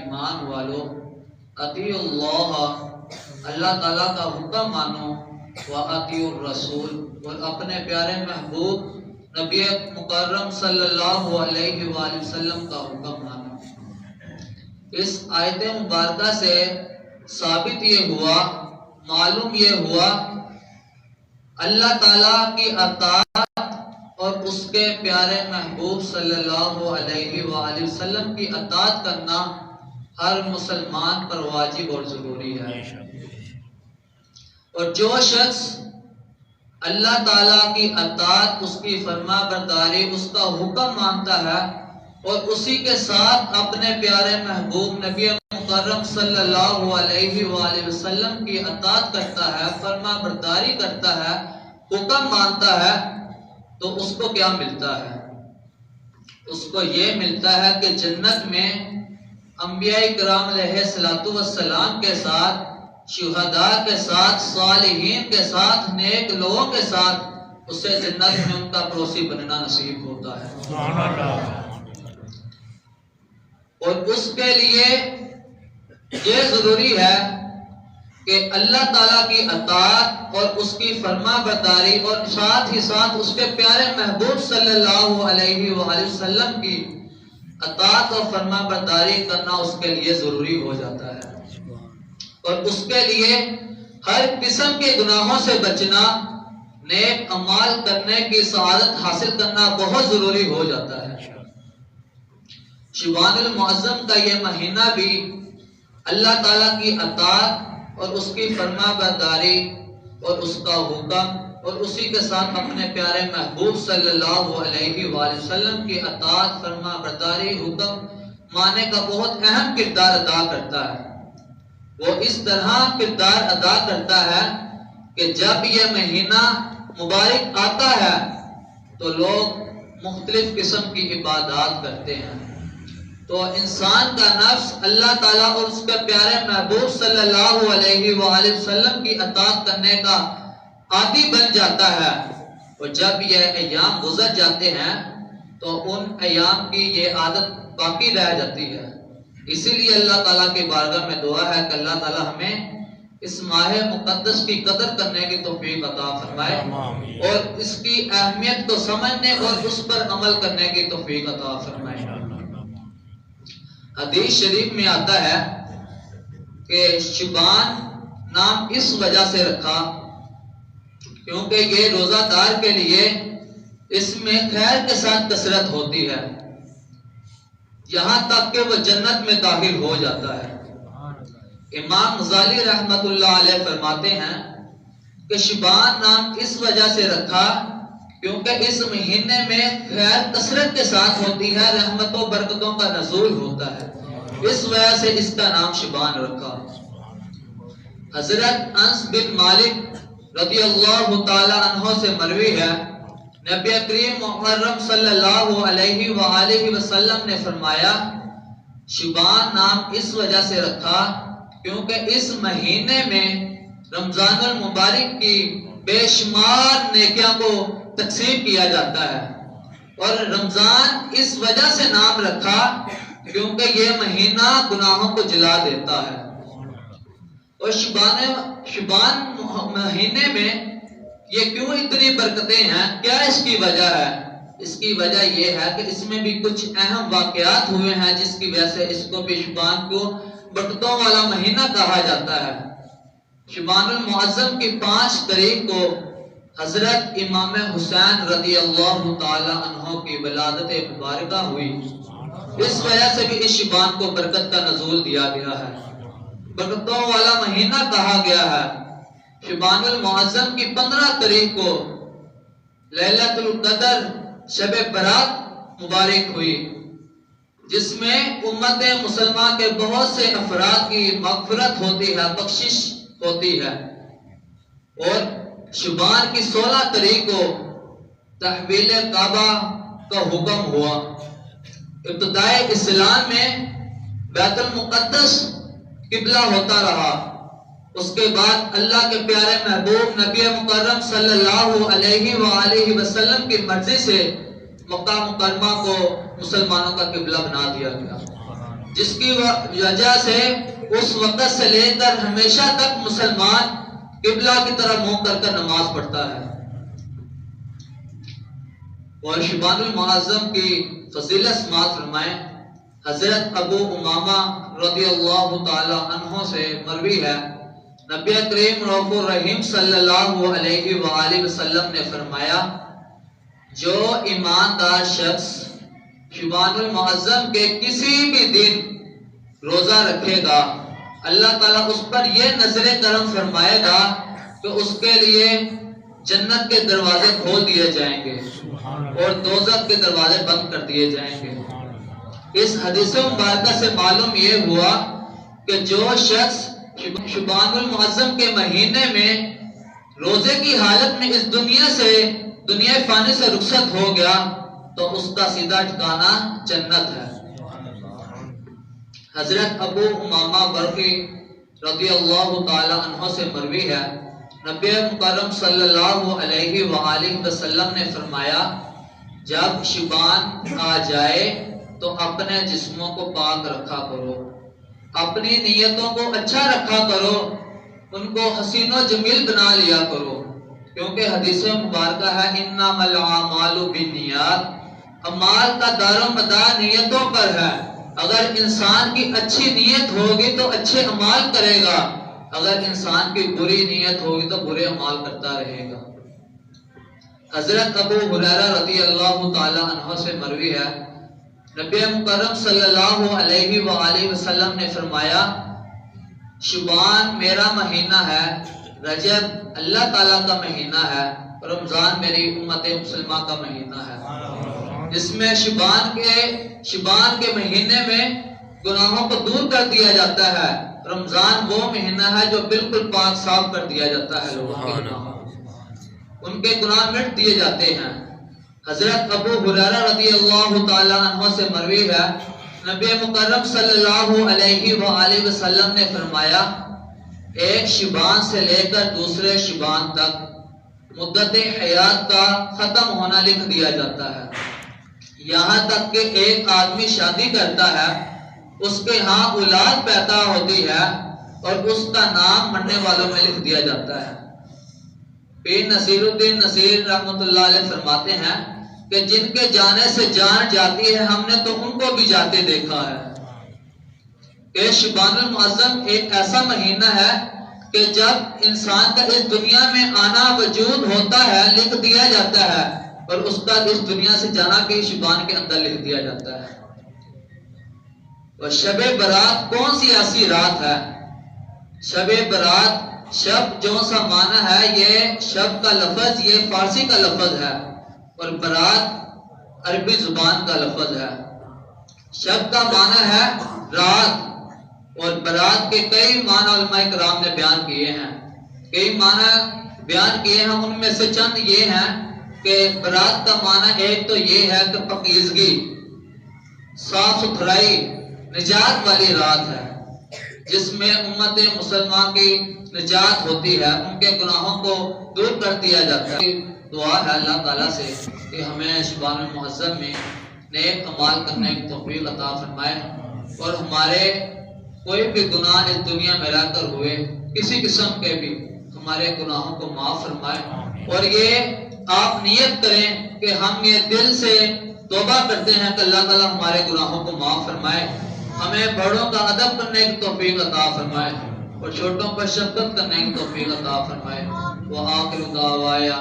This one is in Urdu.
ایمان والو اطیعوا اللہ، اللہ تعالیٰ کا حکم مانو، وَأَطِیعُوا الرَّسُولَ، اور اپنے پیارے محبوب نبی مکرم صلی اللہ علیہ وآلہ وسلم کا حکم مانو۔ اس آیت مبارکہ سے ثابت یہ ہوا، معلوم یہ ہوا، اللہ تعالیٰ کی اطاعت اور اس کے پیارے محبوب صلی اللہ علیہ وآلہ وسلم کی اطاعت کرنا ہر مسلمان پر واجب اور ضروری ہے۔ اور جو شخص اللہ تعالیٰ کی اطاعت، اس کی فرما برداری، اس کا حکم مانتا ہے اور اسی کے ساتھ اپنے پیارے محبوب نبی مکرم صلی اللہ علیہ وآلہ وسلم کی اطاعت کرتا ہے، فرما برداری کرتا ہے، حکم مانتا ہے، تو اس کو کیا ملتا ہے؟ اس کو یہ ملتا ہے کہ جنت میں انبیاء کرام علیہ السلام کے ساتھ، شہداء کے ساتھ، صالحین کے ساتھ، نیک لوگوں کے ساتھ اسے جنت میں ان کا پڑوسی بننا نصیب ہوتا ہے۔ اور اس کے لیے یہ ضروری ہے کہ اللہ تعالیٰ کی اطاعت اور اس کی فرما برداری، اور ساتھ ہی ساتھ اس کے پیارے محبوب صلی اللہ علیہ وآلہ وسلم کی اطاعت اور فرما برداری کرنا اس کے لیے ضروری ہو جاتا ہے۔ اور اس کے لیے ہر قسم کے گناہوں سے بچنا، نیک اعمال کرنے کی سعادت حاصل کرنا بہت ضروری ہو جاتا ہے۔ شعبان المعظم کا یہ مہینہ بھی اللہ تعالیٰ کی اطاعت اور اس کی فرما برداری اور اس کا حکم، اور اسی کے ساتھ اپنے پیارے محبوب صلی اللہ علیہ وآلہ وسلم کی اطاعت، فرما برداری، حکم ماننے کا بہت اہم کردار ادا کرتا ہے۔ وہ اس طرح کردار ادا کرتا ہے کہ جب یہ مہینہ مبارک آتا ہے تو لوگ مختلف قسم کی عبادات کرتے ہیں، تو انسان کا نفس اللہ تعالیٰ اور اس کے پیارے محبوب صلی اللہ علیہ وآلہ وسلم کی اطاعت کرنے کا عادی بن جاتا ہے۔ اور جب یہ ایام گزر جاتے ہیں تو ان ایام کی یہ عادت باقی رہ جاتی ہے۔ اسی لیے اللہ تعالیٰ کی بارگاہ میں دعا ہے کہ اللہ تعالیٰ ہمیں اس ماہ مقدس کی قدر کرنے کی توفیق عطا فرمائے، اور اس کی اہمیت کو سمجھنے اور اس پر عمل کرنے کی توفیق عطا فرمائے۔ حدیث شریف میں آتا ہے کہ شعبان نام اس وجہ سے رکھا کیونکہ یہ روزہ دار کے لیے اس میں خیر کے ساتھ کثرت ہوتی ہے، یہاں تک کہ وہ جنت میں داخل ہو جاتا ہے۔ امام غزالی رحمت اللہ علیہ فرماتے ہیں کہ شعبان نام اس وجہ سے رکھا کیونکہ اس مہینے میں خیر کثرت کے ساتھ ہوتی ہے، رحمتوں برکتوں کا نزول ہوتا ہے، اس وجہ سے اس کا نام شعبان رکھا۔ حضرت انس بن مالک رضی اللہ تعالی عنہ سے مروی ہے، نبی کریم محرم صلی اللہ علیہ وآلہ وسلم نے فرمایا، شعبان نام اس وجہ سے رکھا کیونکہ اس مہینے میں رمضان المبارک کی بے شمار نیکیاں کو تقسیم کیا جاتا ہے، اور رمضان اس وجہ سے نام رکھا کیونکہ یہ مہینہ گناہوں کو جلا دیتا ہے۔ اور شعبان مہینے میں یہ کیوں اتنی برکتیں ہیں، کیا اس کی وجہ ہے؟ اس کی وجہ یہ ہے کہ اس میں بھی کچھ اہم واقعات ہوئے ہیں جس کی وجہ سے اس کو بھی شعبان کو برکتوں والا مہینہ کہا جاتا ہے۔ شعبان المعظم کی 5 تاریخ کو حضرت امام حسین رضی اللہ تعالی عنہ کی ولادت مبارکہ ہوئی، اس وجہ سے بھی اس شعبان کو برکت کا نزول دیا گیا ہے، برکتوں والا مہینہ کہا گیا ہے۔ شعبان المعظم کی 15 تاریخ کو لیلۃ القدر شب برات مبارک ہوئی، جس میں امت مسلمہ کے بہت سے افراد کی مغفرت ہوتی ہے، بخشش ہوتی ہے۔ اور شعبان کی 16 تاریخ کو تحویل کعبہ کا حکم ہوا۔ ابتدائے اسلام میں بیت المقدس قبلہ ہوتا رہا، اس کے بعد اللہ کے پیارے محبوب نبی مکرم صلی اللہ علیہ وآلہ وسلم کی مرضی سے مکہ مکرمہ کو مسلمانوں کا قبلہ بنا دیا گیا۔ جس کی وجہ سے اس وقت سے لے کر ہمیشہ تک مسلمان قبلہ کی طرف منہ کر کر نماز پڑھتا ہے۔ اور شبان المعظم کی فضیلت سماعت فرمائیں۔ حضرت ابو امامہ رضی اللہ تعالی عنہ سے مروی ہے، نبی کریم رؤوف الرحیم صلی اللہ علیہ وآلہ وسلم نے فرمایا، جو ایماندار شخص شبان المعظم کے کسی بھی دن روزہ رکھے گا، اللہ تعالیٰ اس پر یہ نظر کرم فرمائے گا کہ اس کے لیے جنت کے دروازے کھول دیے جائیں گے اور دوزخ کے دروازے بند کر دیے جائیں گے۔ اس حدیث مبارکہ سے معلوم یہ ہوا کہ جو شخص شبان المعظم کے مہینے میں روزے کی حالت میں اس دنیا فانی سے رخصت ہو گیا تو اس کا سیدھا ٹھکانہ جنت ہے۔ حضرت ابو امامہ برقی رضی اللہ تعالی عنہ سے مروی ہے، نبی مکرم صلی اللہ علیہ وآلہ وسلم نے فرمایا، جب شبان آ جائے تو اپنے جسموں کو پاک رکھا کرو، اپنی نیتوں کو اچھا رکھا کرو، ان کو حسین و جمیل بنا لیا کرو، کیونکہ حدیث مبارکہ ہے انما الاعمال بالنیات، اعمال کا دار و مدار نیتوں پر ہے۔ اگر انسان کی اچھی نیت ہوگی تو اچھے اعمال کرے گا، اگر انسان کی بری نیت ہوگی تو برے اعمال کرتا رہے گا۔ حضرت ابو ہریرہ رضی اللہ تعالی عنہ سے مروی ہے، نبی مکرم صلی اللہ علیہ وآلہ وسلم نے فرمایا، شبان میرا مہینہ ہے، رجب اللہ تعالیٰ کا مہینہ ہے، رمضان میری امت مسلمہ کا مہینہ ہے، جس میں شبان کے مہینے میں گناہوں کو دور کر دیا جاتا ہے۔ رمضان وہ مہینہ ہے جو بالکل پاک صاف کر دیا جاتا ہے، لوگوں کے گناہوں، ان کے گناہ مٹ دیے جاتے ہیں۔ حضرت ابو ہریرہ رضی اللہ تعالی عنہ سے مروی ہے، نبی مکرم صلی اللہ علیہ وآلہ وسلم نے فرمایا، ایک شبان سے لے کر دوسرے شبان تک مدت حیات کا ختم ہونا لکھ دیا جاتا ہے، یہاں تک کہ ایک آدمی شادی کرتا ہے، اس کے ہاں اولاد پیدا ہوتی ہے اور اس کا نام مرنے والوں میں لکھ دیا جاتا ہے۔ پیر نصیر الدین نصیر رحمۃ اللہ علیہ فرماتے ہیں کہ جن کے جانے سے جان جاتی ہے ہم نے تو ان کو بھی جاتے دیکھا ہے۔ کہ شبان المعظم ایک ایسا مہینہ ہے کہ جب انسان کا اس دنیا میں آنا وجود ہوتا ہے لکھ دیا جاتا ہے، اور اس کا اس دنیا سے جانا کہ شبان کے اندر لکھ دیا جاتا ہے۔ اور شب برات کون سی ایسی رات ہے؟ شب برات، شب جو سا معنی ہے، یہ شب کا لفظ یہ فارسی کا لفظ ہے اور برات عربی زبان کا لفظ ہے۔ شب کا معنی ہے رات، اور برات کے کئی معنی علماء کرام نے بیان کیے ہیں، کئی معنی بیان کیے ہیں، ان میں سے چند یہ ہیں کہ برات کا معنی ایک تو یہ ہے کہ پاکیزگی، صاف ستھرائی، نجات والی رات ہے، جس میں امت مسلمہ کی نجات ہوتی ہے، ان کے گناہوں کو دور کر دیا جاتا ہے۔ دعا ہے اللہ تعالیٰ سے کہ ہمیں شبان المعظم میں نیک اعمال کرنے کی توفیق عطا فرمائے، اور ہمارے کوئی بھی گناہ اس دنیا میں رہ کر ہوئے کسی قسم کے بھی ہمارے گناہوں کو معاف فرمائے، اور یہ آپ نیت کریں کہ ہم یہ دل سے توبہ کرتے ہیں کہ اللہ تعالیٰ ہمارے گناہوں کو معاف فرمائے، ہمیں بڑوں کا ادب کرنے کی توفیق عطا فرمائے اور چھوٹوں پر شفقت کرنے کی توفیق عطا فرمائے۔ وآخر دعوایا